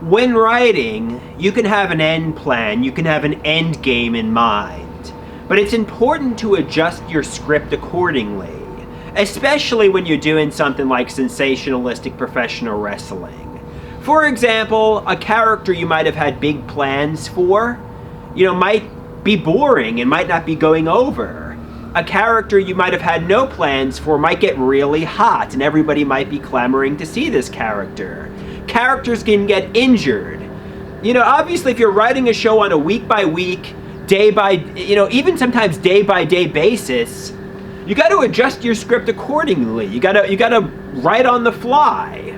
When writing, you can have an end plan, you can have an end game in mind, but it's important to adjust your script accordingly, especially when you're doing something like sensationalistic professional wrestling. For example, a character you might have had big plans for, might be boring and might not be going over. A character you might have had no plans for might get really hot and everybody might be clamoring to see this character. Characters can get injured. Obviously if you're writing a show on a week by week, day by, even sometimes day by day basis, you got to adjust your script accordingly. You got to write on the fly.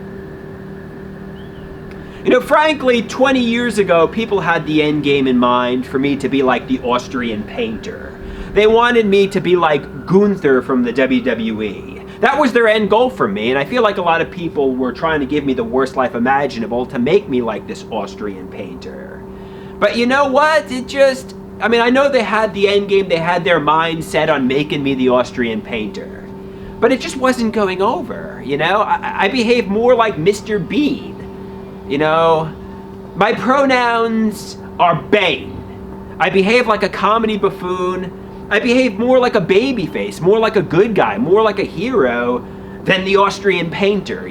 Frankly, 20 years ago, people had the end game in mind for me to be like the Austrian painter. They wanted me to be like Gunther from the WWE. That was their end goal for me, and I feel like a lot of people were trying to give me the worst life imaginable to make me like this Austrian painter. But you know what? I know they had the end game, they had their mind set on making me the Austrian painter. But it just wasn't going over, I behave more like Mr. Bean. My pronouns are Bane. I behave like a comedy buffoon. I behave more like a babyface, more like a good guy, more like a hero than the Austrian painter,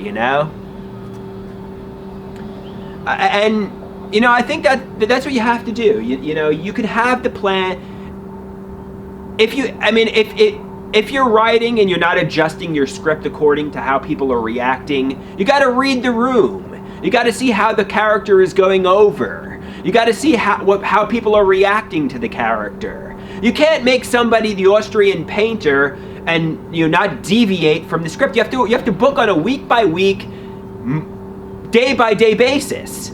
And, I think that's what you have to do. You can have the plan. If you're writing and you're not adjusting your script according to how people are reacting, you got to read the room. You got to see how the character is going over. You got to see how people are reacting to the character. You can't make somebody the Austrian painter and not deviate from the script. You have to book on a week by week, day by day basis.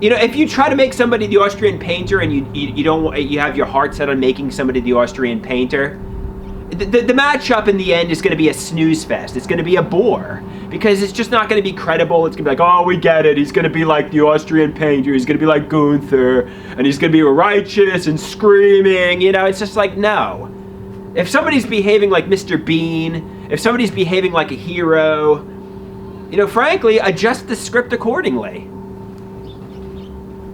If you try to make somebody the Austrian painter and you have your heart set on making somebody the Austrian painter, the matchup in the end is going to be a snooze fest. It's going to be a bore because it's just not going to be credible. It's going to be like, oh, we get it. He's going to be like the Austrian painter. He's going to be like Gunther, and he's going to be righteous and screaming. It's just like, no. If somebody's behaving like Mr. Bean, if somebody's behaving like a hero, frankly, adjust the script accordingly.